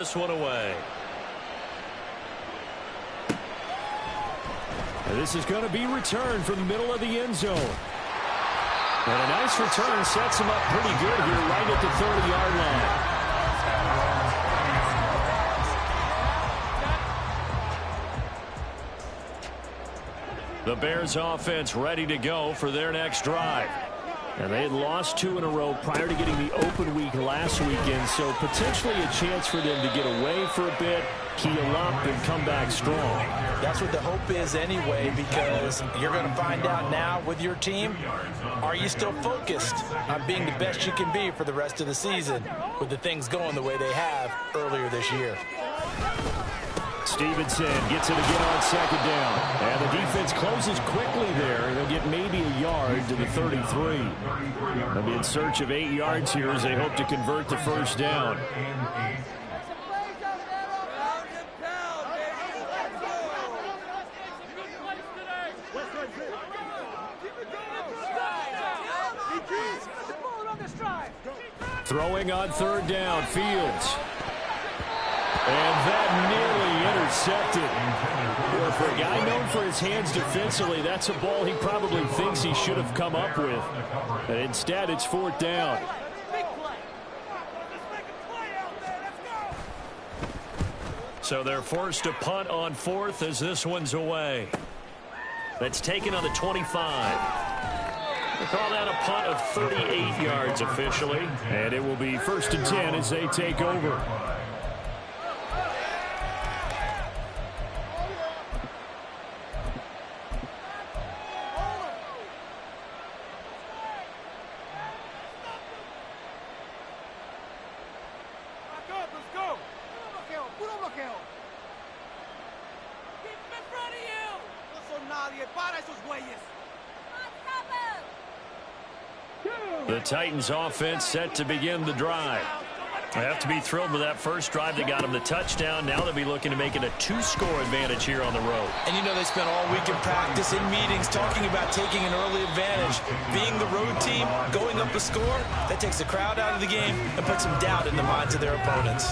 This one away. And this is going to be returned from the middle of the end zone. And a nice return sets him up pretty good here right at the 30-yard line. The Bears offense ready to go for their next drive. And they had lost 2 in a row prior to getting the open week last weekend, so potentially a chance for them to get away for a bit, keel up, and come back strong. That's what the hope is anyway, because you're going to find out now with your team, are you still focused on being the best you can be for the rest of the season with the things going the way they have earlier this year? Stevenson gets it again on second down. And the defense closes quickly there. They'll get maybe a yard to the 33. They'll be in search of 8 yards here as they hope to convert the first down. Throwing on third down, Fields. And that nearly intercepted. Well, for a guy known for his hands defensively, that's a ball he probably thinks he should have come up with. And instead, it's fourth down. So they're forced to punt on fourth as this one's away. That's taken on the 25. They call that a punt of 38 yards officially. And it will be first and 10 as they take over. The Titans offense set to begin the drive. They have to be thrilled with that first drive that got them the touchdown. Now they'll be looking to make it a 2-score advantage here on the road. And you know they spent all week in practice, in meetings, talking about taking an early advantage. Being the road team, going up a score, that takes the crowd out of the game and puts some doubt in the minds of their opponents.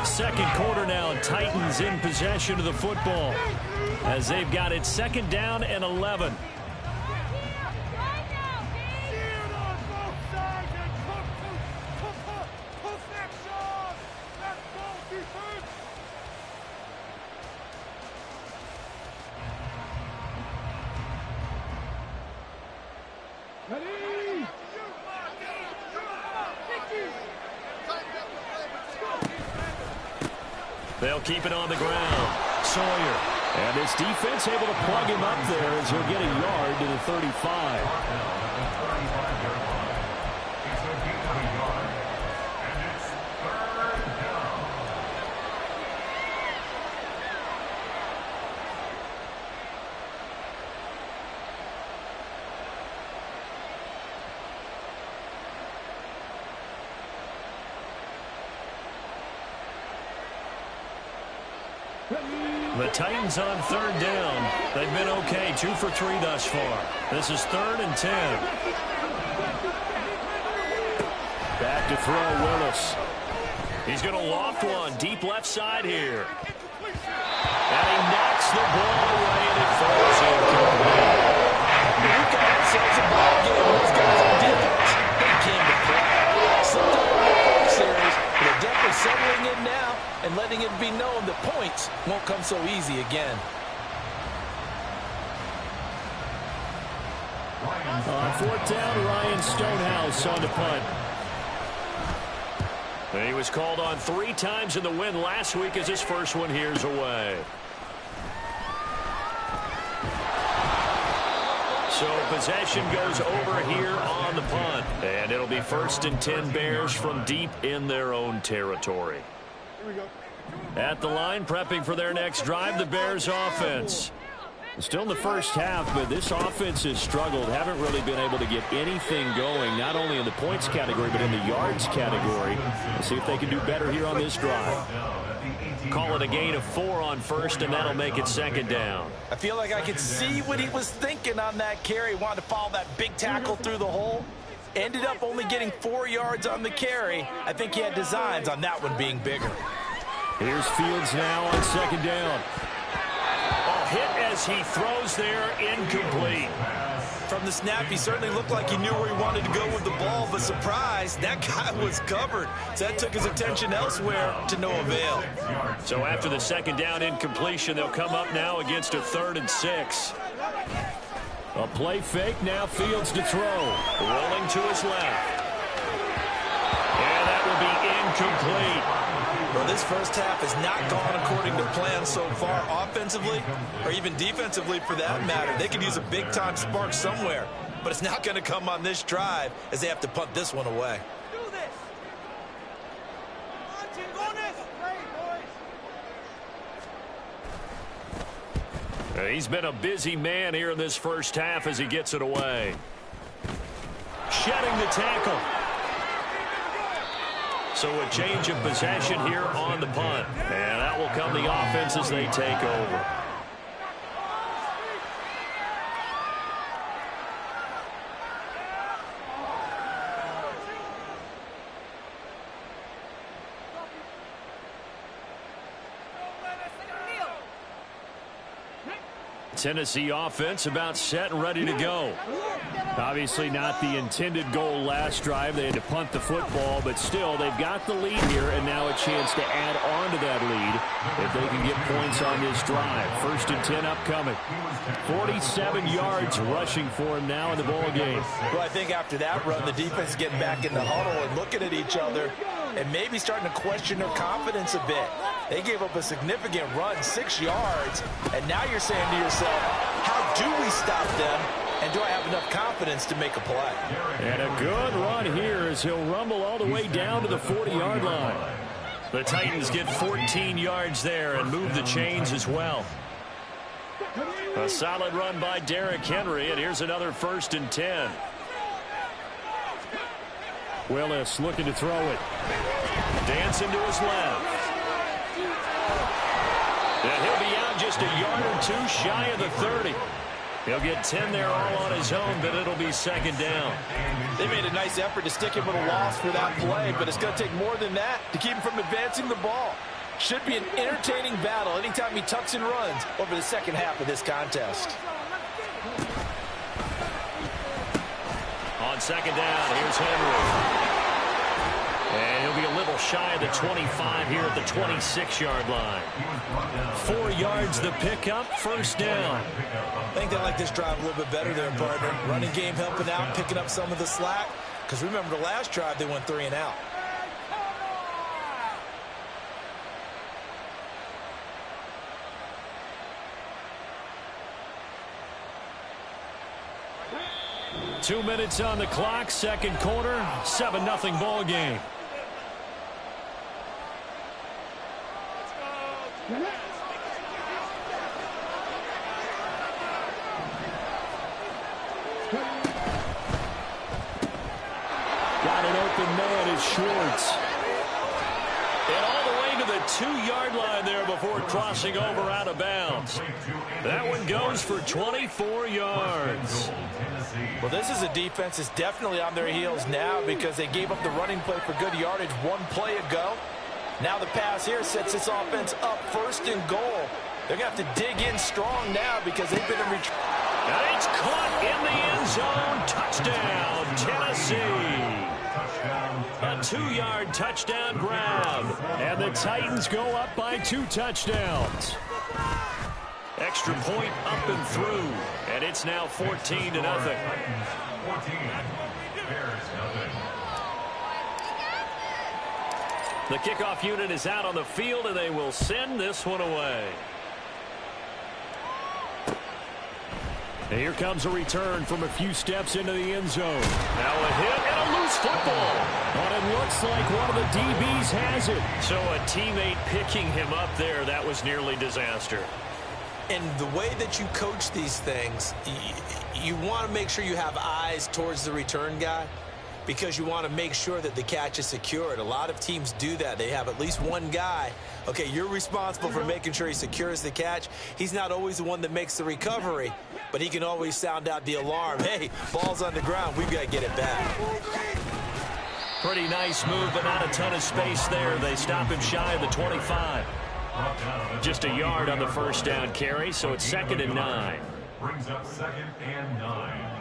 Second quarter now, Titans in possession of the football as they've got it second down and 11. They'll keep it on the ground. Sawyer. And this defense able to plug him up there as he'll get a yard to the 35. The Titans on third down. They've been okay, 2 for 3 thus far. This is 3rd and 10. Back to throw, Willis. He's going to loft one deep left side here. And he knocks the ball away, and it falls incomplete. We've got ourselves a ball game. Those guys on defense, they came to play. Slipped up in the first series, but they're definitely settling in now and letting it be known that points won't come so easy again. On fourth down, Ryan Stonehouse on the punt. And he was called on 3 times in the win last week as his first one here's away. So possession goes over here on the punt. And it'll be first and 10 Bears from deep in their own territory. At the line, prepping for their next drive, the Bears offense. Still in the first half, but this offense has struggled. Haven't really been able to get anything going, not only in the points category, but in the yards category. We'll see if they can do better here on this drive. Call it a gain of 4 on first, and that'll make it second down. I feel like I could see what he was thinking on that carry. Wanted to follow that big tackle through the hole. Ended up only getting 4 yards on the carry. I think he had designs on that one being bigger. Here's Fields now on second down. A hit as he throws there, incomplete. From the snap, he certainly looked like he knew where he wanted to go with the ball, but surprise, that guy was covered. So that took his attention elsewhere to no avail. So after the second down incompletion, they'll come up now against a 3rd and 6. A play fake, now Fields to throw. Rolling to his left. And that will be incomplete. Well, this first half has not gone according to plan so far offensively or even defensively for that matter. They could use a big-time spark somewhere, but it's not going to come on this drive as they have to punt this one away. He's been a busy man here in this first half as he gets it away. Shedding the tackle. So a change of possession here on the punt. And that will come the offense as they take over. Tennessee offense about set and ready to go. Obviously not the intended goal last drive. They had to punt the football, but still they've got the lead here and now a chance to add on to that lead if they can get points on this drive. 1st and 10 upcoming. 47 yards rushing for him now in the ball game. Well, I think after that run, the defense is getting back in the huddle and looking at each other and maybe starting to question their confidence a bit. They gave up a significant run, 6 yards, and now you're saying to yourself, how do we stop them, and do I have enough confidence to make a play? And a good run here as he'll rumble all the way down to the 40-yard line. The Titans get 14 yards there and move the chains as well. A solid run by Derrick Henry, and here's another 1st and 10. Willis looking to throw it. Dancing to his left. And he'll be out just a yard or two shy of the 30. He'll get 10 there all on his own, but it'll be 2nd down. They made a nice effort to stick him with a loss for that play, but it's going to take more than that to keep him from advancing the ball. Should be an entertaining battle anytime he tucks and runs over the second half of this contest. On 2nd down, here's Henry. And he'll be a little shy of the 25 here at the 26-yard line. 4 yards the pickup, 1st down. I think they like this drive a little bit better there, partner. Running game helping out, picking up some of the slack. Because remember the last drive, they went 3 and out. Two minutes on the clock, 2nd quarter, 7-0 ball game. Got an open man is Schwartz. And all the way to the 2-yard line there before crossing over out of bounds. That one goes for 24 yards. Well, this is a defense that's definitely on their heels now because they gave up the running play for good yardage 1 play ago. Now the pass here sets this offense up 1st and goal. They're going to have to dig in strong now because they've been in retreat. And it's caught in the end zone. Touchdown, Tennessee. A 2-yard touchdown grab. And the Titans go up by 2 touchdowns. Extra point up and through. And it's now 14-0. The kickoff unit is out on the field, and they will send this one away. And here comes a return from a few steps into the end zone. Now a hit and a loose football. But it looks like one of the DBs has it. So a teammate picking him up there, that was nearly disaster. And the way that you coach these things, you want to make sure you have eyes towards the return guy because you want to make sure that the catch is secured. A lot of teams do that. They have at least one guy. Okay, you're responsible for making sure he secures the catch. He's not always the one that makes the recovery, but he can always sound out the alarm. Hey, ball's on the ground. We've got to get it back. Pretty nice move, but not a ton of space there. They stop him shy of the 25. Just a yard on the first down carry, so it's 2nd and 9. Brings up 2nd and 9.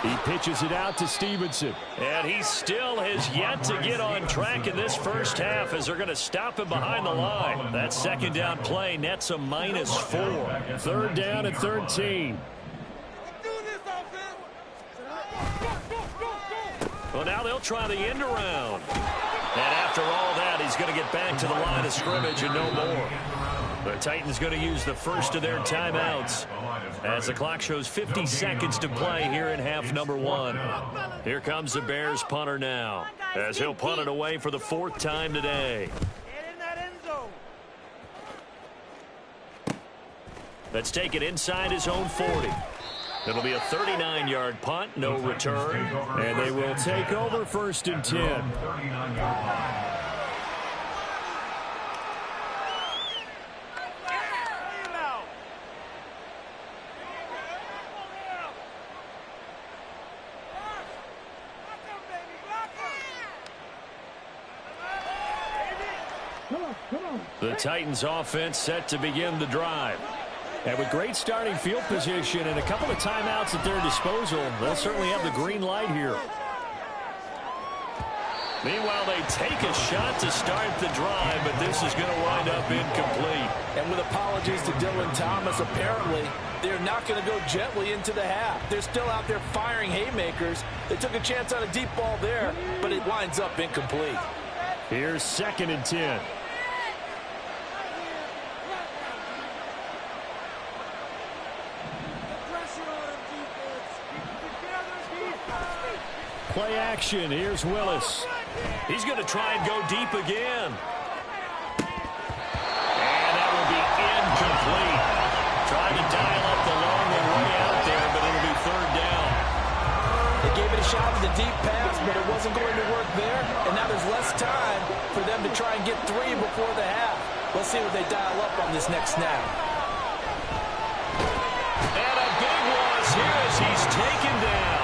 He pitches it out to Stevenson. And he still has yet to get on track in this first half as they're going to stop him behind the line. That 2nd down play nets a -4. 3rd down and 13. Well, now they'll try the end around. And after all that, he's going to get back to the line of scrimmage and no more. The Titans going to use the first of their timeouts as the clock shows 50 seconds to play here in half number 1. Here comes the Bears punter now as he'll punt it away for the 4th time today. Let's take it inside his own 40. It'll be a 39-yard punt, no return. And they will take over 1st and 10. The Titans offense set to begin the drive. And with great starting field position and a couple of timeouts at their disposal, they'll certainly have the green light here. Meanwhile, they take a shot to start the drive, but this is going to wind up incomplete. And with apologies to Dylan Thomas, apparently they're not going to go gently into the half. They're still out there firing haymakers. They took a chance on a deep ball there, but it winds up incomplete. Here's 2nd and 10. Play action. Here's Willis. He's going to try and go deep again. And that will be incomplete. Trying to dial up the long one way out there, but it'll be 3rd down. They gave it a shot with a deep pass, but it wasn't going to work there. And now there's less time for them to try and get 3 before the half. Let's see what they dial up on this next snap. And a big loss here as he's taken down.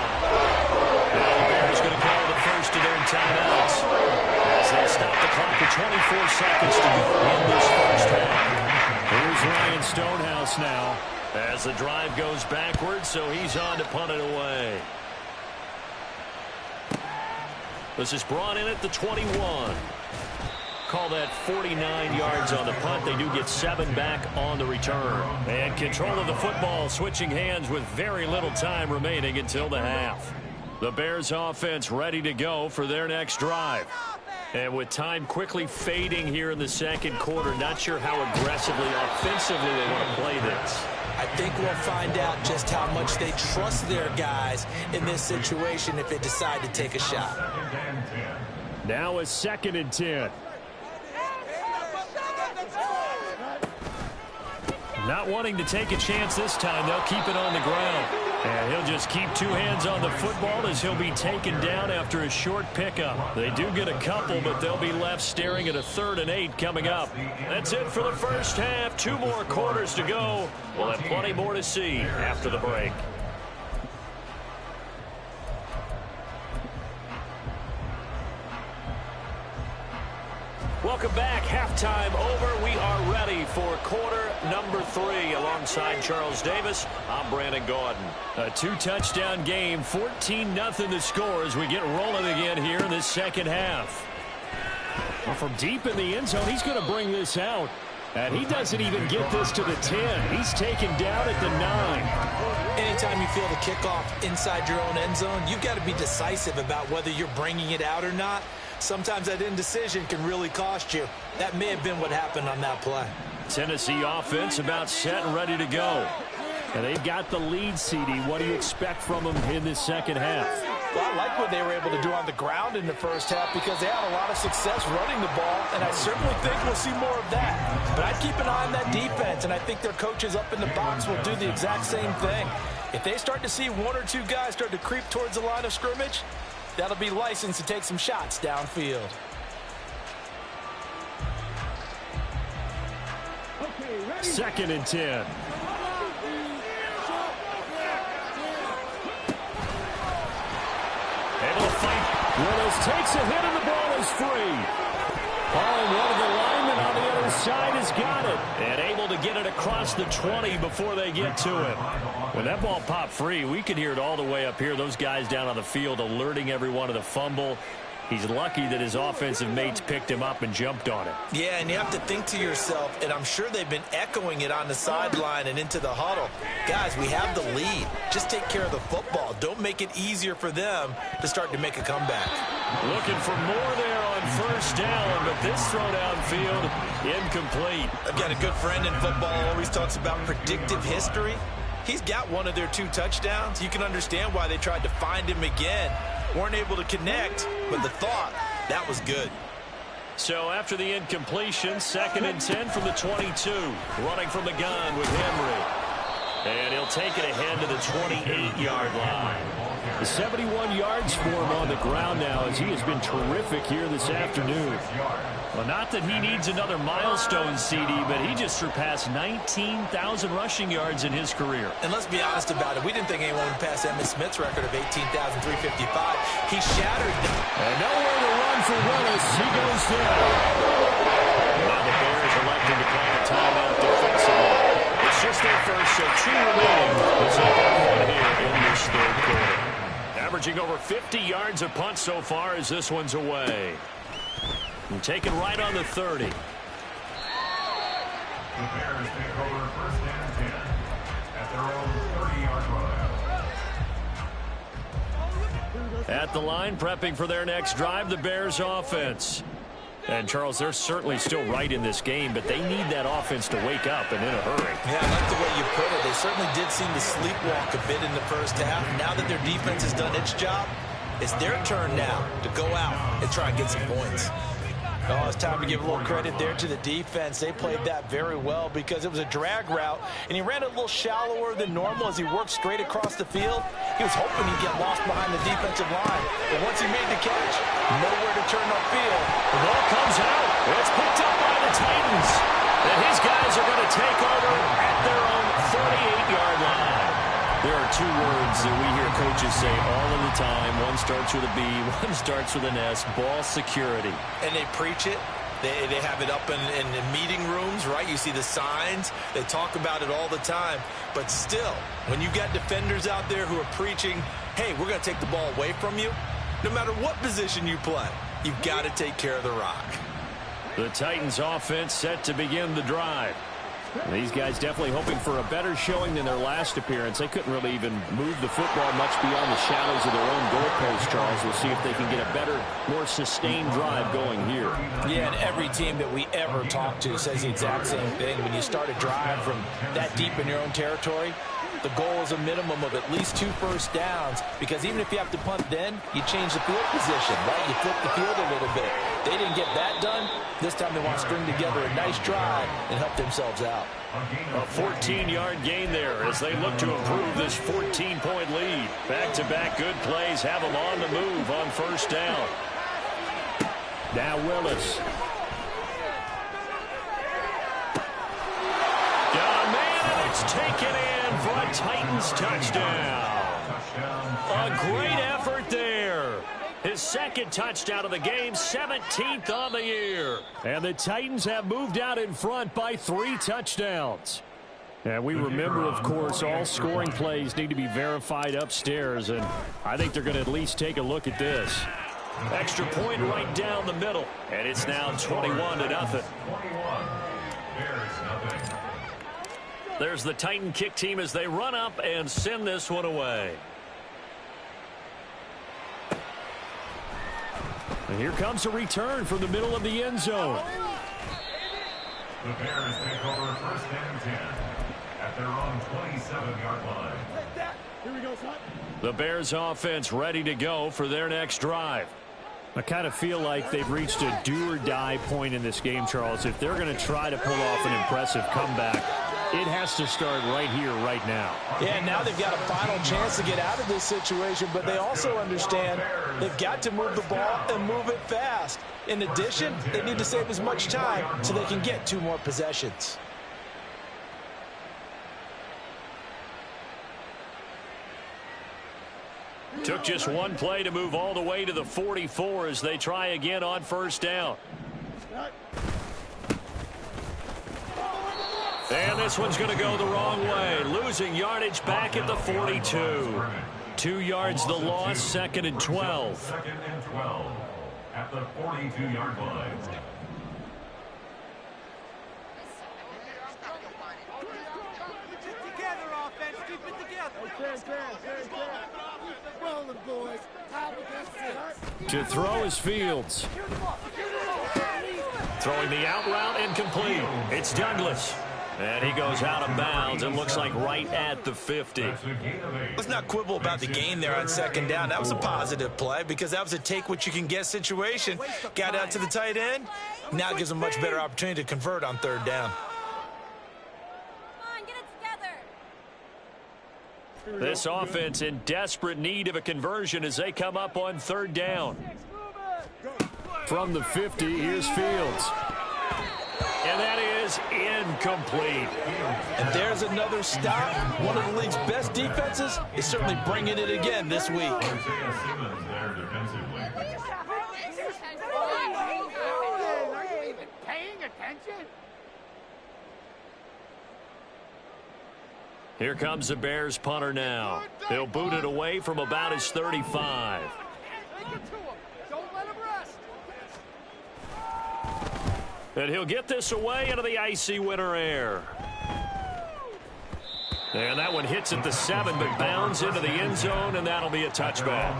And the Bears going to call the first of their timeouts as they stop the clock with 24 seconds to go in this first half. Here's Ryan Stonehouse now. As the drive goes backwards, so he's on to punt it away. This is brought in at the 21. Call that 49 yards on the punt. They do get 7 back on the return. And control of the football switching hands with very little time remaining until the half. The Bears offense ready to go for their next drive. And with time quickly fading here in the 2nd quarter, not sure how aggressively, offensively they want to play this. I think we'll find out just how much they trust their guys in this situation if they decide to take a shot. Now it's 2nd and 10. Not wanting to take a chance this time, they'll keep it on the ground. And he'll just keep 2 hands on the football as he'll be taken down after a short pickup. They do get a couple, but they'll be left staring at a 3rd and 8 coming up. That's it for the first half. 2 more quarters to go. We'll have plenty more to see after the break. Welcome back. Halftime over. We are ready for quarter number 3. Alongside Charles Davis, I'm Brandon Gaudin. A 2-touchdown game, 14-0 the score as we get rolling again here in this second half. Well, from deep in the end zone, he's going to bring this out. And he doesn't even get this to the 10. He's taken down at the 9. Anytime you feel the kickoff inside your own end zone, you've got to be decisive about whether you're bringing it out or not. Sometimes that indecision can really cost you. That may have been what happened on that play. Tennessee offense about set and ready to go. And they've got the lead, CD. What do you expect from them in this second half? Well, I like what they were able to do on the ground in the first half because they had a lot of success running the ball, and I certainly think we'll see more of that. But I'd keep an eye on that defense, and I think their coaches up in the box will do the exact same thing. If they start to see 1 or 2 guys start to creep towards the line of scrimmage, that'll be licensed to take some shots downfield. Second and 10. Willis takes a hit and the ball is free. Oh, and one of the linemen on the other side has got it. And able to get it across the 20 before they get to it. When that ball popped free, we could hear it all the way up here. Those guys down on the field alerting everyone of the fumble. He's lucky that his offensive mates picked him up and jumped on it. Yeah, and you have to think to yourself, and I'm sure they've been echoing it on the sideline and into the huddle. Guys, we have the lead. Just take care of the football. Don't make it easier for them to start to make a comeback. Looking for more there on first down, but this throw downfield, incomplete. I've got a good friend in football, always talks about predictive history. He's got one of their 2 touchdowns. You can understand why they tried to find him again. Weren't able to connect, but the thought, that was good. So after the incompletion, 2nd and 10 from the 22. Running from the gun with Henry. And he'll take it ahead to the 28-yard line. 71 yards for him on the ground now as he has been terrific here this afternoon. Well, not that he needs another milestone, CD, but he just surpassed 19,000 rushing yards in his career. And let's be honest about it. We didn't think anyone would pass Emmitt Smith's record of 18,355. He shattered them. And nowhere to run for Willis. He goes down. Now the Bears electing to call a timeout defensively. It's just their first, so 2 remaining. It's a one here in this 3rd quarter. Averaging over 50 yards a punt so far as this one's away. And taken right on the 30. The Bears take over 1st and 10 at their own 30-yard line. At the line, prepping for their next drive, the Bears offense. And, Charles, they're certainly still right in this game, but they need that offense to wake up and in a hurry. Yeah, I like the way you put it. They certainly did seem to sleepwalk a bit in the first half. Now that their defense has done its job, it's their turn now to go out and try and get some points. Oh, it's time to give a little credit there to the defense. They played that very well because it was a drag route, and he ran a little shallower than normal as he worked straight across the field. He was hoping he'd get lost behind the defensive line, but once he made the catch, nowhere to turn upfield. The ball comes out. It's picked up by the Titans, and his guys are going to take over at their own 38-yard line. There are 2 words that we hear coaches say all of the time. One starts with a B, one starts with an S, ball security. And they preach it. They have it up in meeting rooms, right? You see the signs. They talk about it all the time. But still, when you got defenders out there who are preaching, hey, we're going to take the ball away from you, no matter what position you play, you've got to take care of the rock. The Titans offense set to begin the drive. These guys definitely hoping for a better showing than their last appearance. They couldn't really even move the football much beyond the shadows of their own goalpost, Charles. We'll see if they can get a better, more sustained drive going here. Yeah, and every team that we ever talk to says the exact same thing. When you start a drive from that deep in your own territory, the goal is a minimum of at least 2 first downs, because even if you have to punt then, you change the field position, right? You flip the field a little bit. They didn't get that done. This time they want to string together a nice drive and help themselves out. A 14-yard gain there as they look to improve this 14-point lead. Back-to-back good plays have them on the move on first down. Now Willis. Got a man, and it's taken in for a Titans touchdown. A great effort there. His 2nd touchdown of the game, 17th on the year. And the Titans have moved out in front by 3 touchdowns. And we remember, of course, all scoring plays need to be verified upstairs, and I think they're going to at least take a look at this. Extra point right down the middle, and it's now 21-0. There's the Titan kick team as they run up and send this one away. And here comes a return from the middle of the end zone. The Bears take over 1st and 10 at their own 27-yard line. The Bears offense ready to go for their next drive. I kind of feel like they've reached a do-or-die point in this game, Charles. If they're going to try to pull off an impressive comeback, it has to start right here, right now. Yeah, now they've got a final chance to get out of this situation, but they also understand they've got to move the ball and move it fast. In addition, they need to save as much time so they can get 2 more possessions. Took just one play to move all the way to the 44 as they try again on first down. And this one's going to go the wrong way. Losing yardage back at the 42. 2 yards the loss, 2nd and 12. 2nd and 12 at the 42-yard line. To throw is Fields. Throwing the out route incomplete. It's Douglas. And he goes out of bounds. It looks like right at the 50. Let's not quibble about the gain there on 2nd down. That was a positive play because that was a take-what-you-can-get situation. Got out to the tight end. Now it gives him a much better opportunity to convert on 3rd down. This offense in desperate need of a conversion as they come up on 3rd down. From the 50, here's Fields. And that is incomplete. And there's another stop. One of the league's best defenses is certainly bringing it again this week. Here comes the Bears punter now. He'll boot it away from about his 35. And he'll get this away into the icy winter air. And that one hits at the 7, but bounds into the end zone, and that'll be a touchback.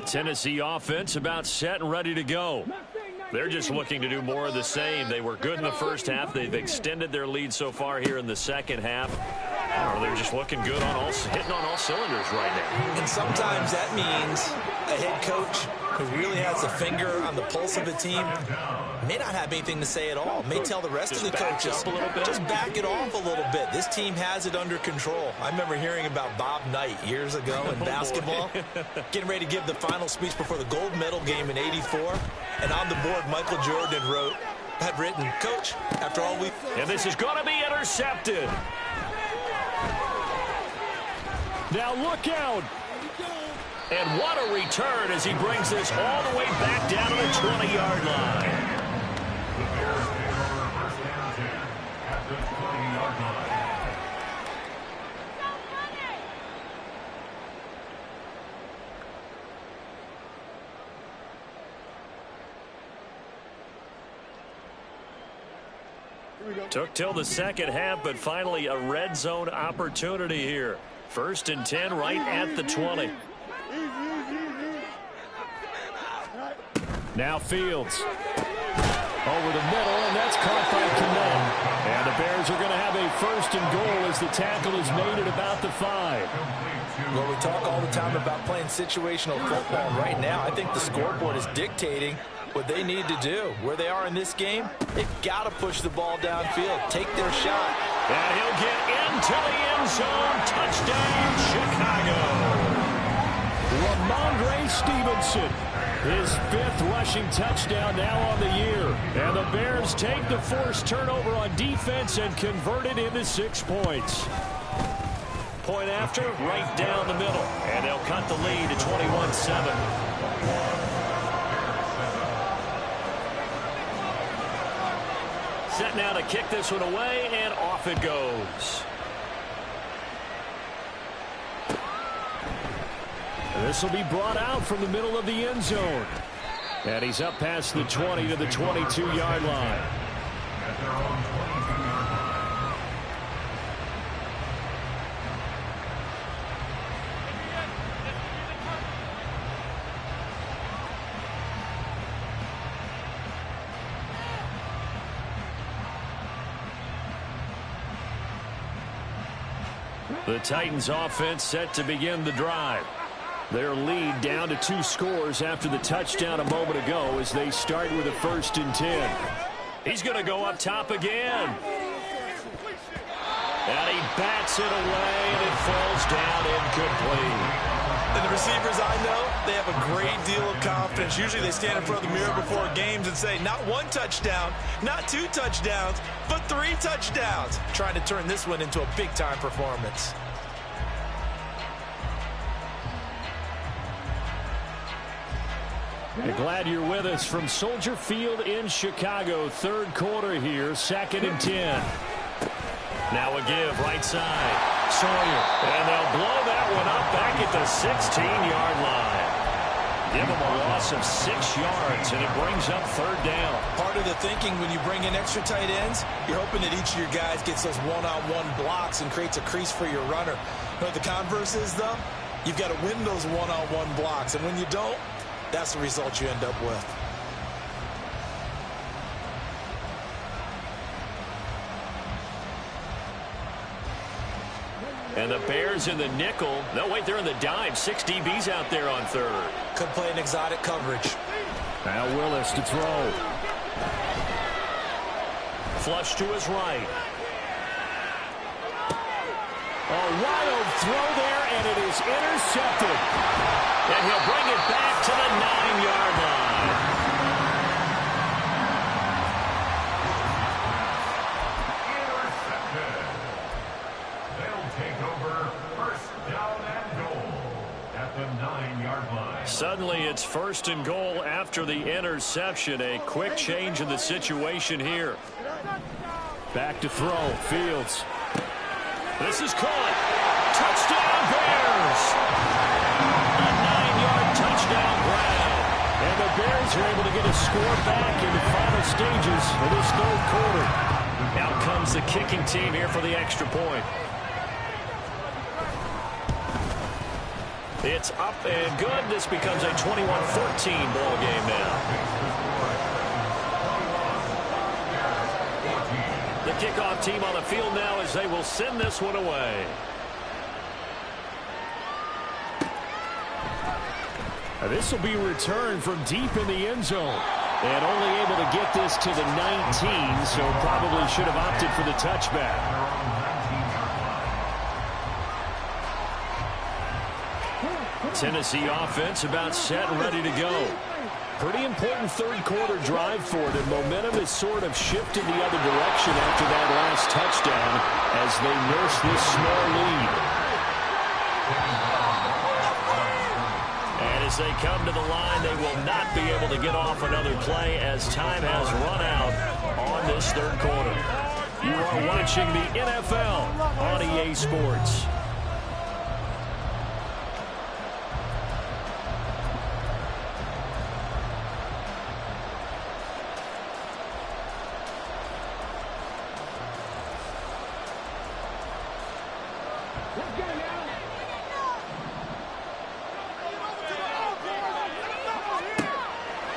Tennessee offense about set and ready to go. They're just looking to do more of the same. They were good in the first half. They've extended their lead so far here in the second half. Or they're just looking good on hitting on all cylinders right now. And sometimes that means a head coach who really has a finger on the pulse of the team may not have anything to say at all. May tell the rest of the coaches, just back it off a little bit. This team has it under control. I remember hearing about Bob Knight years ago in basketball, getting ready to give the final speech before the gold medal game in '84. And on the board, Michael Jordan had written, "Coach, after all we..." And this is going to be intercepted. Now look out. And what a return as he brings this all the way back down to the 20-yard line. The Bears take over first down 10 at the 20-yard line. Took till the second half, but finally a red zone opportunity here. 1st and 10 right at the 20. Now Fields. Over the middle, and that's caught by Kmet. And the Bears are going to have a 1st and goal as the tackle is made at about the 5. Well, we talk all the time about playing situational football. Right now, I think the scoreboard is dictating what they need to do. Where they are in this game, they've got to push the ball downfield, take their shot. And he'll get into the end zone. Touchdown, Chicago. Ramondre Stevenson, his 5th rushing touchdown now on the year. And the Bears take the forced turnover on defense and convert it into 6 points. Point after, right down the middle. And they'll cut the lead to 21-7. Set now to kick this one away, and off it goes. This will be brought out from the middle of the end zone. And he's up past the 20 to the 22-yard line. At their own 22-yard line. The Titans offense set to begin the drive. Their lead down to 2 scores after the touchdown a moment ago as they start with a 1st and 10. He's going to go up top again. And he bats it away, and it falls down incomplete. And the receivers I know, they have a great deal of confidence. Usually they stand in front of the mirror before games and say, not 1 touchdown, not 2 touchdowns, but 3 touchdowns. Trying to turn this one into a big-time performance. Glad you're with us from Soldier Field in Chicago. Third quarter here, 2nd and 10. Now a give, right side. Sawyer. And they'll blow that one up back at the 16-yard line. Give them a loss of 6 yards, and it brings up 3rd down. Part of the thinking when you bring in extra tight ends, you're hoping that each of your guys gets those one-on-one blocks and creates a crease for your runner. But the converse is, though, you've got to win those one-on-one blocks. And when you don't, that's the result you end up with. And the Bears in the nickel. No, wait, they're in the dime. 6 DBs out there on 3rd. Could play an exotic coverage. Now Willis to throw. Flush to his right. A wild throw there, and it is intercepted. And he'll bring it back to the 9-yard line. Intercepted. They'll take over 1st down and goal at the 9-yard line. Suddenly it's 1st and goal after the interception. A quick change in the situation here. Back to throw. Fields. This is caught. Touchdown, Bears! A 9-yard touchdown grab. And the Bears are able to get a score back in the final stages of this 3rd quarter. Out comes the kicking team here for the extra point. It's up and good. This becomes a 21-14 ball game now. The kickoff team on the field now as they will send this one away. This will be returned from deep in the end zone. And only able to get this to the 19, so probably should have opted for the touchback. Tennessee offense about set and ready to go. Pretty important 3rd quarter drive for them. Momentum has sort of shifted the other direction after that last touchdown as they nurse this small lead. And as they come to the line, they will not be able to get off another play as time has run out on this 3rd quarter. You are watching the NFL on EA Sports.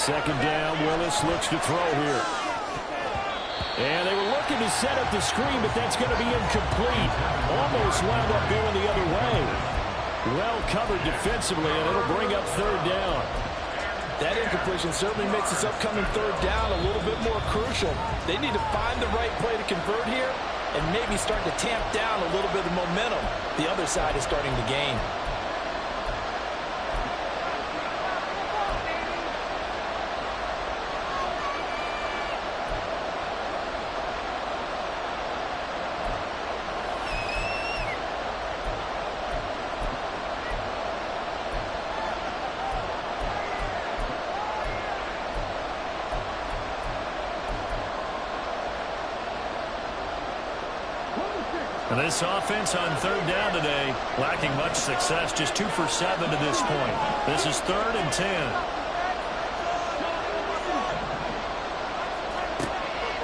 Second down, Willis looks to throw here. And they were looking to set up the screen, but that's going to be incomplete. Almost wound up going the other way. Well covered defensively, and it'll bring up 3rd down. That incompletion certainly makes this upcoming 3rd down a little bit more crucial. They need to find the right play to convert here and maybe start to tamp down a little bit of momentum. The other side is starting to gain. And this offense on 3rd down today, lacking much success, just 2 for 7 to this point. This is 3rd and 10.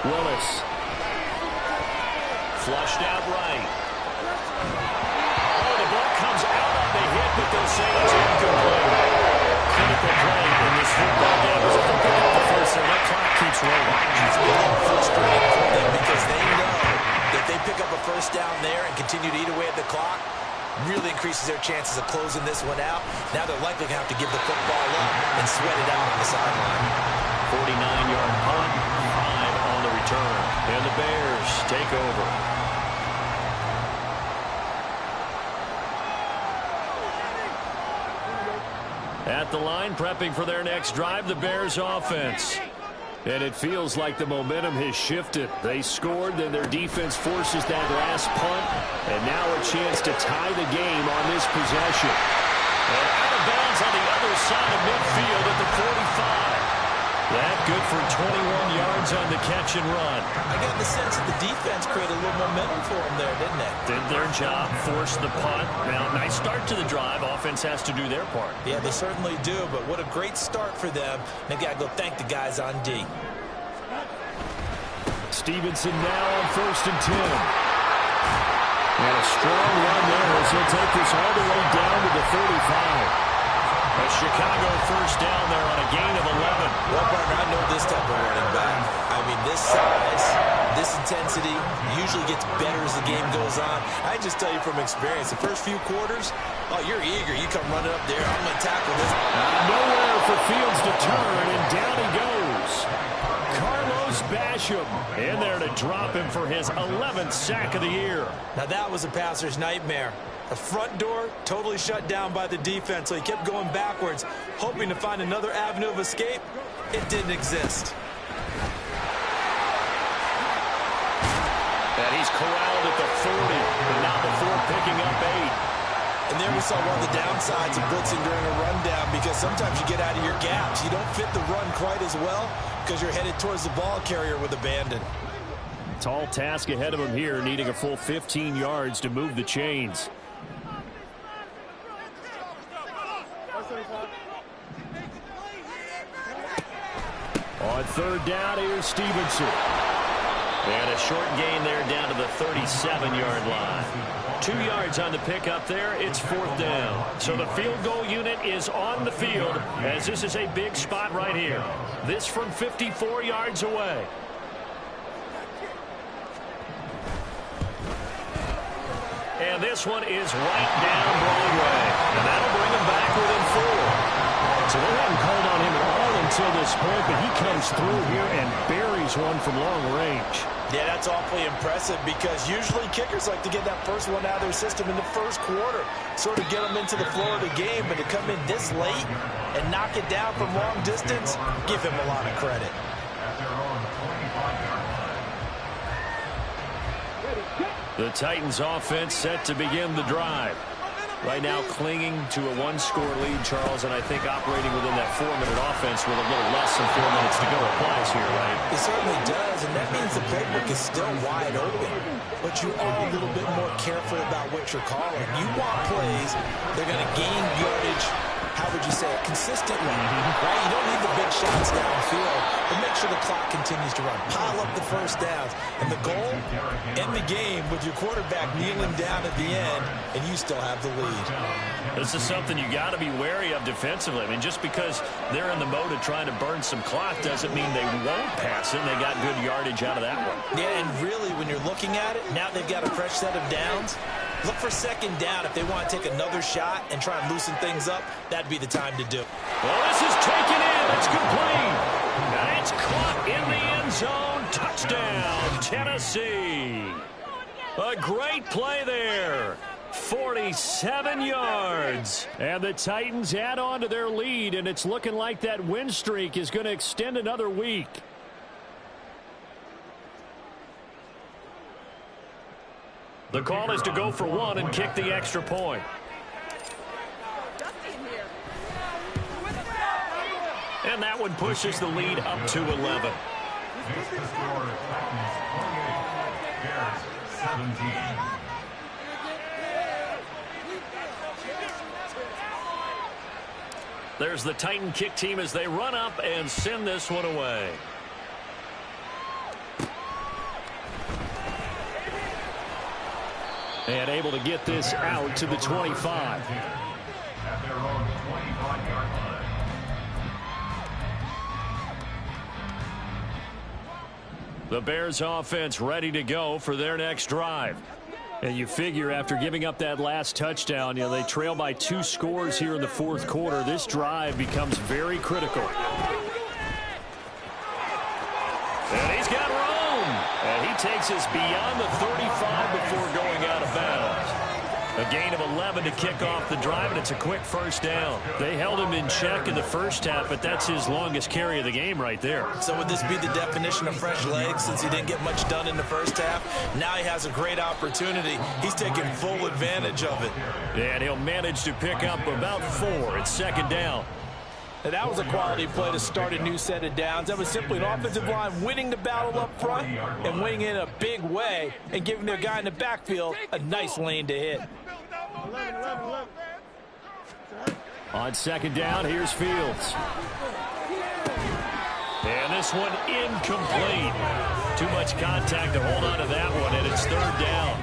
Willis. Flushed out right. Oh, the ball comes out on the hit, but they'll say it's incomplete. Critical play in this football game is to pick up the first, and that clock keeps rolling. It's getting frustrating for them because they know that they pick up a 1st down there and continue to eat away at the clock, really increases their chances of closing this one out. Now they're likely going to have to give the football up and sweat it out on the sideline. 49-yard punt, 5 on the return. And the Bears take over. At the line, prepping for their next drive, the Bears offense. And it feels like the momentum has shifted. They scored, then their defense forces that last punt, and now a chance to tie the game on this possession. And out of bounds on the other side of midfield at the 45. for 21 yards on the catch and run. I got the sense that the defense created a little momentum for them there, didn't they? Did their job, forced the punt. Now, nice start to the drive. Offense has to do their part. Yeah, they certainly do, but what a great start for them. They got to go thank the guys on D. Stevenson now on 1st and 10. And a strong run there as he'll take this all the way down to the 35. A Chicago first down there on a gain of 11. Well, partner, I know this type of running back. I mean, this size, this intensity usually gets better as the game goes on. I just tell you from experience, the first few quarters, oh, you're eager. You come running up there. I'm going to tackle this. Nowhere for Fields to turn, and down he goes. Carlos Basham in there to drop him for his 11th sack of the year. Now, that was a passer's nightmare. The front door totally shut down by the defense, so he kept going backwards, hoping to find another avenue of escape. It didn't exist. And he's corralled at the 40, but not before picking up 8. And there we saw one of the downsides of blitzing during a rundown, because sometimes you get out of your gaps. You don't fit the run quite as well because you're headed towards the ball carrier with abandon. Tall task ahead of him here, needing a full 15 yards to move the chains. On 3rd down, here's Stevenson. And a short gain there down to the 37-yard line. 2 yards on the pickup there. It's 4th down. So the field goal unit is on the field as this is a big spot right here. This from 54 yards away. And this one is right down Broadway. And that'll bring him back within 4. So they haven't called on him at all until this point, but he comes through here and buries one from long range. Yeah, that's awfully impressive because usually kickers like to get that first one out of their system in the first quarter, sort of get them into the flow of the game, but to come in this late and knock it down from long distance, give him a lot of credit. The Titans offense set to begin the drive. Right now clinging to a 1-score lead, Charles, and I think operating within that 4-minute offense with a little less than 4 minutes to go applies here, right? It certainly does, and that means the playbook is still wide open. But you are a little bit more careful about what you're calling. You want plays, they're going to gain yardage, how would you say it, consistently, right? You don't need the big shots downfield, but make sure the clock continues to run. Pile up the first downs. And the goal, end the game with your quarterback kneeling down at the end, and you still have the lead. This is something you got to be wary of defensively. I mean, just because they're in the mode of trying to burn some clock doesn't mean they won't pass it. They got good yardage out of that one. Yeah, and really, when you're looking at it, now they've got a fresh set of downs. Look for 2nd down if they want to take another shot and try and loosen things up. That'd be the time to do it. Well, this is taken in. It's complete. And it's caught in the end zone. Touchdown, Tennessee. A great play there. 47 yards. And the Titans add on to their lead, and it's looking like that win streak is going to extend another week. The call is to go for 1 and kick the extra point. And that one pushes the lead up to 11. There's the Titan kick team as they run up and send this one away. And able to get this out to the 25. At their own 25-yard line. The Bears offense ready to go for their next drive. And you figure after giving up that last touchdown, they trail by 2 scores here in the 4th quarter. This drive becomes very critical. And he's got room. And he takes us beyond the 35 before going out of bounds. A gain of 11 to kick off the drive, and it's a quick first down. They held him in check in the first half, but that's his longest carry of the game right there. So would this be the definition of fresh legs since he didn't get much done in the first half? Now he has a great opportunity. He's taking full advantage of it. And he'll manage to pick up about 4. It's 2nd down. And that was a quality play to start a new set of downs. That was simply an offensive line winning the battle up front and winning it in a big way and giving their guy in the backfield a nice lane to hit. On second down, here's Fields. And this one incomplete. Too much contact to hold on to that one, and it's third down.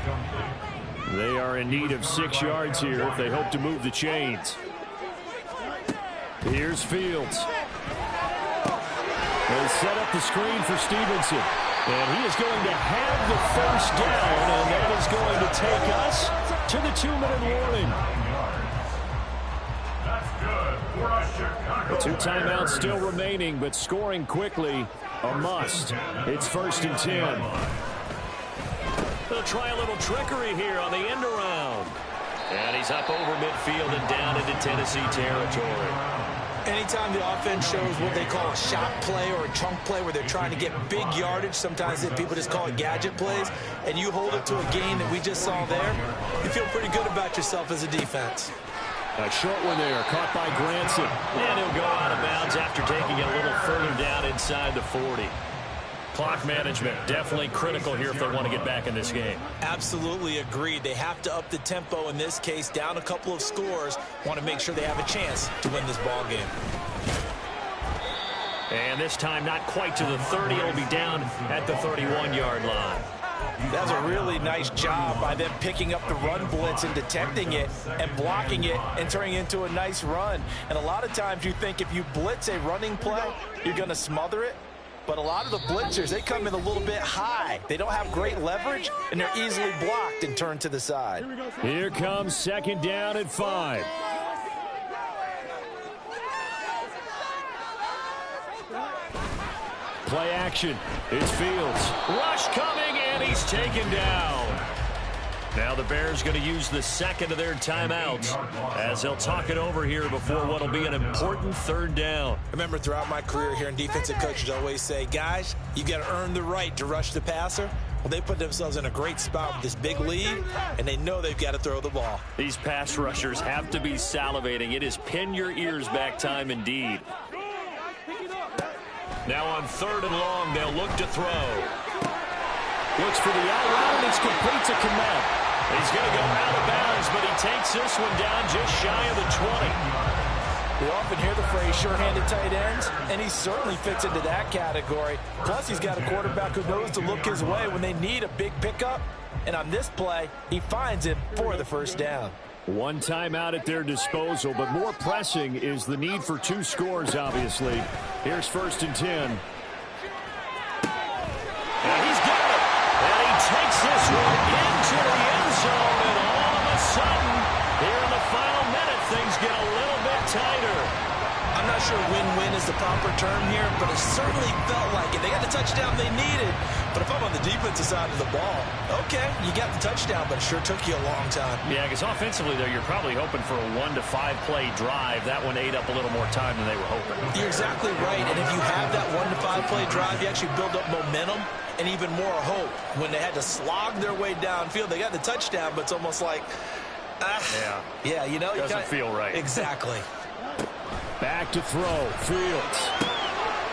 They are in need of 6 yards here if they hope to move the chains. Here's Fields. They set up the screen for Stevenson. And he is going to have the first down, and that is going to take us to the 2-minute warning. That's good. 2 timeouts still remaining, but scoring quickly, a must. It's 1st and 10. They'll try a little trickery here on the end around. And he's up over midfield and down into Tennessee territory. Anytime the offense shows what they call a shot play or a chunk play where they're trying to get big yardage, sometimes people just call it gadget plays, and you hold it to a gain that we just saw there, you feel pretty good about yourself as a defense. A short one there, caught by Granson. And he'll go out of bounds after taking it a little further down inside the 40. Clock management, definitely critical here if they want to get back in this game. Absolutely agreed. They have to up the tempo in this case, down a couple of scores, want to make sure they have a chance to win this ball game. And this time not quite to the 30. It'll be down at the 31-yard line. That was a really nice job by them picking up the run blitz and detecting it and blocking it and turning it into a nice run. And a lot of times you think if you blitz a running play, you're going to smother it. But a lot of the blitzers, they come in a little bit high. They don't have great leverage, and they're easily blocked and turned to the side. Here comes 2nd down and 5. Play action. It's Fields. Rush coming, and he's taken down. Now the Bears going to use the second of their timeouts as they'll talk it over here before what will be an important 3rd down. Remember, throughout my career here in defensive coaches always say, guys, you got to earn the right to rush the passer. Well, they put themselves in a great spot with this big lead, and they know they've got to throw the ball. These pass rushers have to be salivating. It is pin your ears back time indeed. Now on 3rd and long, they'll look to throw. Looks for the out route, and it's complete to Kmet. He's going to go out of bounds, but he takes this one down just shy of the 20. We often hear the phrase sure-handed tight ends, and he certainly fits into that category. Plus, he's got a quarterback who knows to look his way when they need a big pickup. And on this play, he finds it for the 1st down. 1 timeout at their disposal, but more pressing is the need for 2 scores, obviously. Here's 1st and 10. And he's got it. And he takes this one into the end zone, and all of a sudden, here in the final minute, things get a little bit tighter. I'm not sure win-win is the proper term here, but it certainly felt like it. They got the touchdown they needed, but if I'm on the defensive side of the ball, okay, you got the touchdown, but it sure took you a long time. Yeah, because offensively, though, you're probably hoping for a 1 to 5 play drive. That one ate up a little more time than they were hoping. You're exactly right, and if you have that 1 to 5 play drive, you actually build up momentum and even more hope. When they had to slog their way downfield, they got the touchdown, but it's almost like, yeah, you know, doesn't feel right. Exactly. Back to throw. Fields.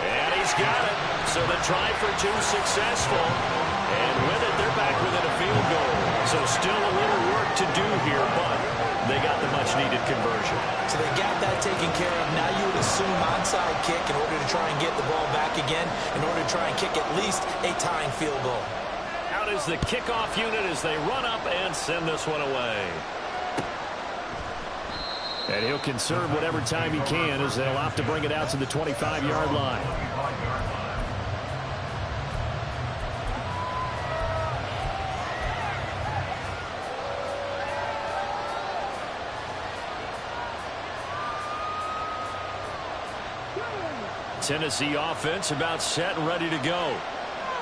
And he's got it. So the try for 2 successful. And with it, they're back within a field goal. So still a little work to do here, but they got the much-needed conversion. So they got that taken care of. Now you would assume onside kick in order to try and get the ball back again, in order to try and kick at least a tying field goal. Out is the kickoff unit as they run up and send this one away. And he'll conserve whatever time he can as they'll opt to bring it out to the 25-yard line. Tennessee offense about set and ready to go.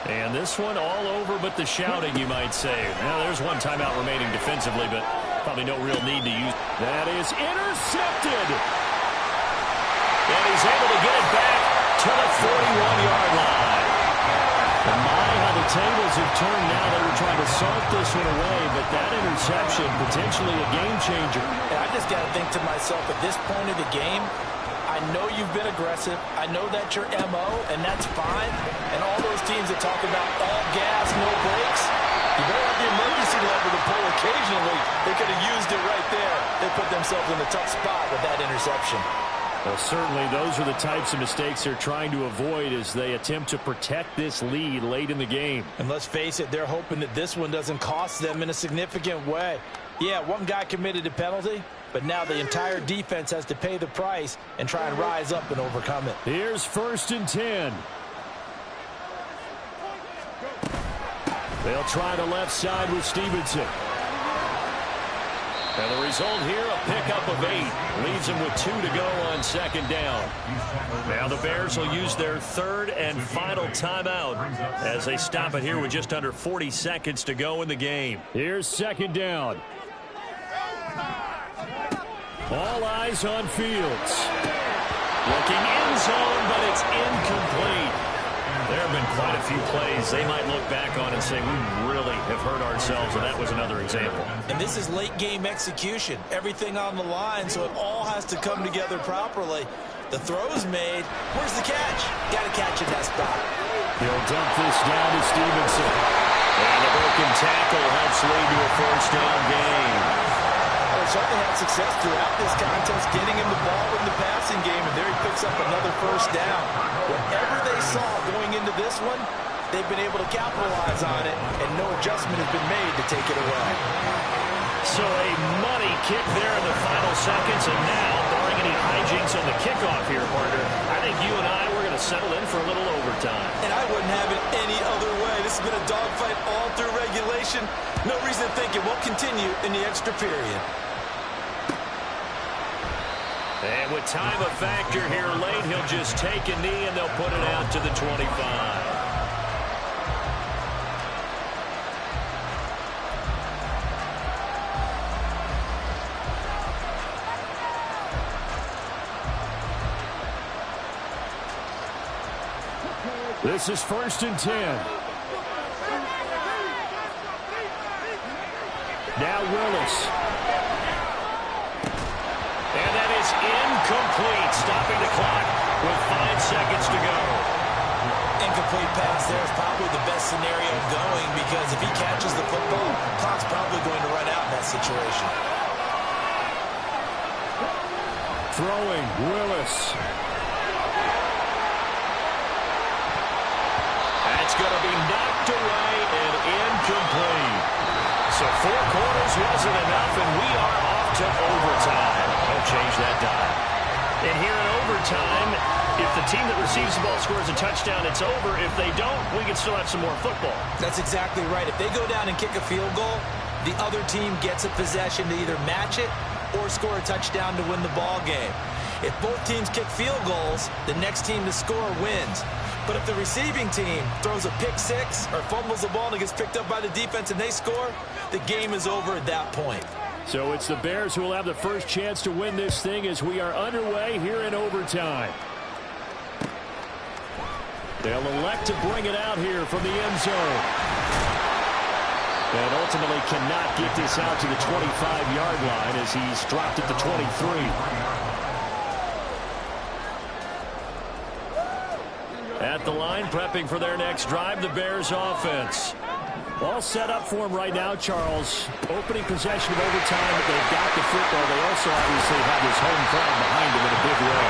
And this one all over but the shouting, you might say. Now, there's 1 timeout remaining defensively, but probably no real need to use. That is intercepted. And he's able to get it back to the 41-yard line. And my, how the tables have turned now. They were trying to salt this one away, but that interception, potentially a game changer. And I just got to think to myself, at this point of the game, I I know you've been aggressive. I know that's your MO, and that's fine. And all those teams that talk about all gas, no brakes, you better have the emergency lever to pull occasionally. They could have used it right there. They put themselves in a tough spot with that interception. Well, certainly those are the types of mistakes they're trying to avoid as they attempt to protect this lead late in the game. And let's face it, they're hoping that this one doesn't cost them in a significant way. Yeah, one guy committed a penalty, but now the entire defense has to pay the price and try and rise up and overcome it. Here's 1st and 10. They'll try the left side with Stevenson. And the result here, a pickup of 8. Leaves them with 2 to go on 2nd down. Now the Bears will use their 3rd and final timeout as they stop it here with just under 40 seconds to go in the game. Here's 2nd down. All eyes on Fields. Looking end zone, but it's incomplete. There have been quite a few plays they might look back on and say, we really have hurt ourselves, and that was another example. And this is late-game execution. Everything on the line, so it all has to come together properly. The throw's made. Where's the catch? Got to catch at that spot. He'll dump this down to Stevenson. And a broken tackle helps lead to a 1st down game. Well, they certainly had success throughout this contest, getting him the ball in the passing game, and there he picks up another 1st down. Whatever they saw going into this one, they've been able to capitalize on it, and no adjustment has been made to take it away. So a money kick there in the final seconds, and now, barring any hijinks on the kickoff here, partner, I think you and I were going to settle in for a little overtime. And I wouldn't have it any other way. This has been a dogfight all through regulation. No reason to think it won't continue in the extra period. And with time a factor here late, he'll just take a knee and they'll put it out to the 25. This is 1st and 10. Now Willis. And that is incomplete, stopping the clock with 5 seconds to go. Incomplete pass there is probably the best scenario going, because if he catches the football, clock's probably going to run out in that situation. Throwing, Willis. That's going to be knocked away and incomplete. So 4 quarters wasn't enough, and we are off to overtime. Don't change that dial. And here in overtime, if the team that receives the ball scores a touchdown, it's over. If they don't, we can still have some more football. That's exactly right. If they go down and kick a field goal, the other team gets a possession to either match it or score a touchdown to win the ball game. If both teams kick field goals, the next team to score wins. But if the receiving team throws a pick 6 or fumbles the ball and it gets picked up by the defense and they score, the game is over at that point. So it's the Bears who will have the first chance to win this thing as we are underway here in overtime. They'll elect to bring it out here from the end zone. And ultimately cannot get this out to the 25-yard line as he's dropped at the 23. At the line, prepping for their next drive, the Bears offense. All set up for him right now, Charles. Opening possession of overtime, but they've got the football. They also obviously have his home crowd behind him in a big way.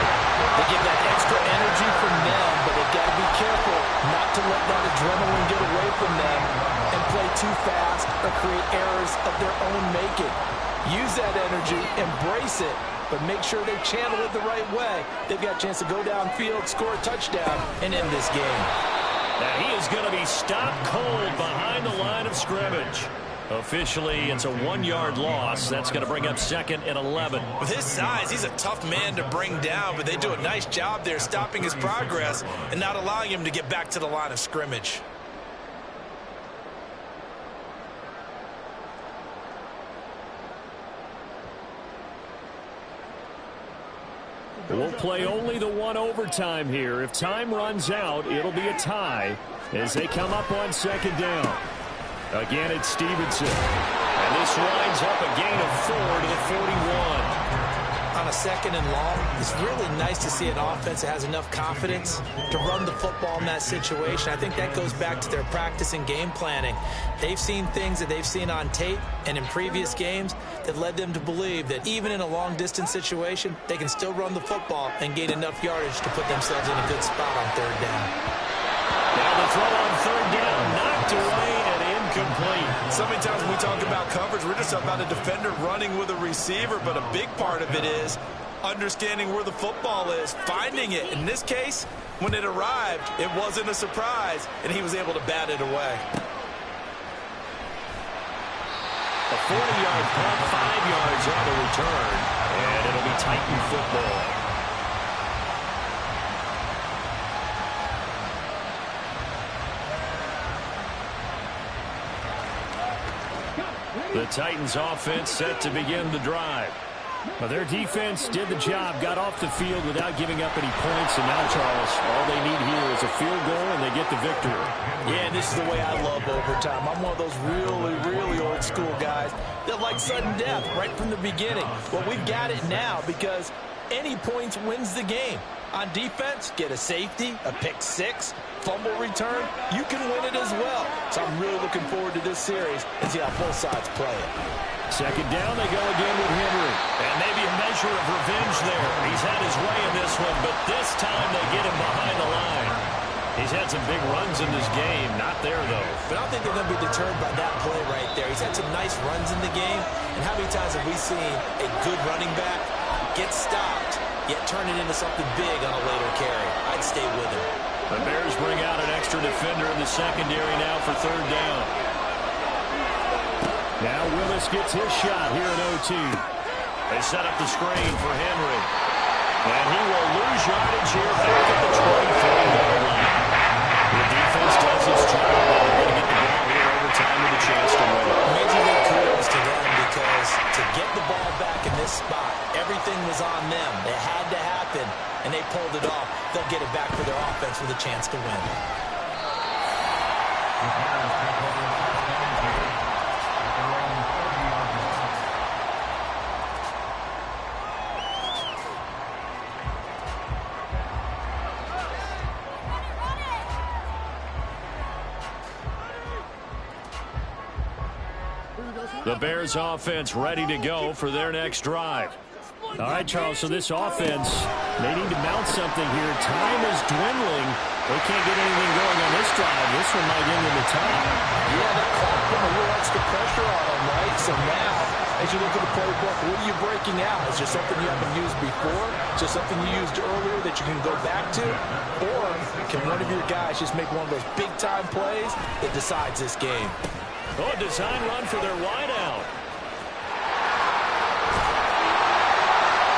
They get that extra energy from them, but they've got to be careful not to let that adrenaline get away from them and play too fast or create errors of their own making. Use that energy, embrace it, but make sure they channel it the right way. They've got a chance to go downfield, score a touchdown, and end this game. Now he is going to be stopped cold behind the line of scrimmage. Officially, it's a 1-yard loss. That's going to bring up 2nd and 11. With his size, he's a tough man to bring down, but they do a nice job there stopping his progress and not allowing him to get back to the line of scrimmage. We'll play only the 1 overtime here. If time runs out, it'll be a tie as they come up on 2nd down. Again, it's Stevenson. And this winds up a gain of 4 to the 41. On a 2nd and long, it's really nice to see an offense that has enough confidence to run the football in that situation. I think that goes back to their practice and game planning. They've seen things that they've seen on tape and in previous games that led them to believe that even in a long-distance situation, they can still run the football and gain enough yardage to put themselves in a good spot on 3rd down. Now the throw on 3rd down, knocked away and incomplete. So many times when we talk about coverage, we're just about a defender running with a receiver, but a big part of it is understanding where the football is, finding it. In this case, when it arrived, it wasn't a surprise, and he was able to bat it away. A 40-yard punt, 5 yards on the return, and it'll be Titan football. The Titans offense set to begin the drive. Well, their defense did the job, got off the field without giving up any points, and now, Charles, all they need here is a field goal, and they get the victory. Yeah, and this is the way I love overtime. I'm one of those really, really old school guys that like sudden death right from the beginning. Well, we've got it now because any points wins the game. On defense, get a safety, a pick 6, fumble return, you can win it as well. So I'm really looking forward to this series and see how both sides play it. 2nd down, they go again with Henry. And maybe a measure of revenge there. He's had his way in this one, but this time they get him behind the line. He's had some big runs in this game. Not there, though. But I don't think they're going to be deterred by that play right there. He's had some nice runs in the game. And how many times have we seen a good running back get stopped, yet turn it into something big on a later carry? I'd stay with him. The Bears bring out an extra defender in the secondary now for 3rd down. Now Willis gets his shot here in OT. They set up the screen for Henry. And he will lose yardage here back at the 23-yard line. The defense does its job. They're going to get the ball here in overtime with a chance to win. Major league kudos to them because to get the ball back in this spot, everything was on them. It had to happen, and they pulled it off. They'll get it back for their offense with a chance to win. The Bears offense ready to go for their next drive. All right, Charles, so this offense, they need to mount something here. Time is dwindling. They can't get anything going on this drive. This one might end in the tie. Yeah, that clock put a little extra pressure on them, right? So now, as you look at the playbook, what are you breaking out? Is there something you haven't used before? Is there something you used earlier that you can go back to? Or can one of your guys just make one of those big-time plays that decides this game? Oh, a design run for their wideout.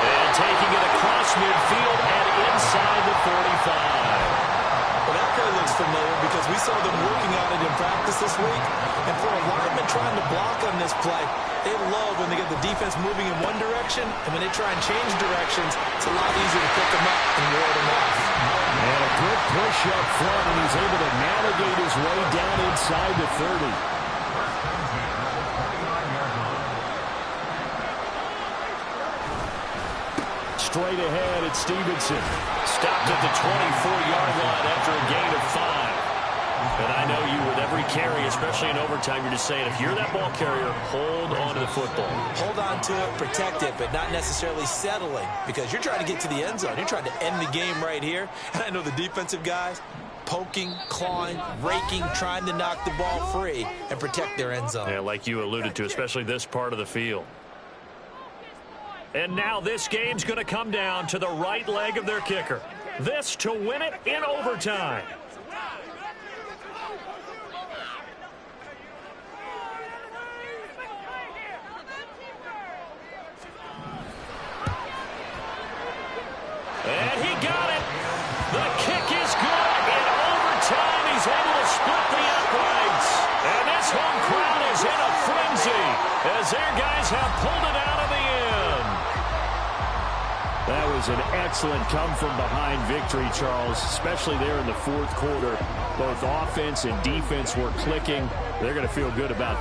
And taking it across midfield and inside the 45. Well, that play looks familiar because we saw them working on it in practice this week. And for a lineman trying to block on this play, they love when they get the defense moving in one direction, and when they try and change directions, it's a lot easier to pick them up and ward them off. And a good push up front, and he's able to navigate his way down inside the 30. Straight ahead, it's Stevenson. Stopped at the 24-yard line after a gain of 5. And I know you, with every carry, especially in overtime, you're just saying, if you're that ball carrier, hold on to the football. Hold on to it, protect it, but not necessarily settling because you're trying to get to the end zone. You're trying to end the game right here. And I know the defensive guys poking, clawing, raking, trying to knock the ball free and protect their end zone. Yeah, like you alluded to, especially this part of the field. And now this game's going to come down to the right leg of their kicker. This to win it in overtime. And he got it. The kick is good. In overtime, he's able to split the uprights. And this home crowd is in a frenzy as their guys have pulled it out of the end. That was an excellent come-from-behind victory, Charles, especially there in the fourth quarter. Both offense and defense were clicking. They're going to feel good about that.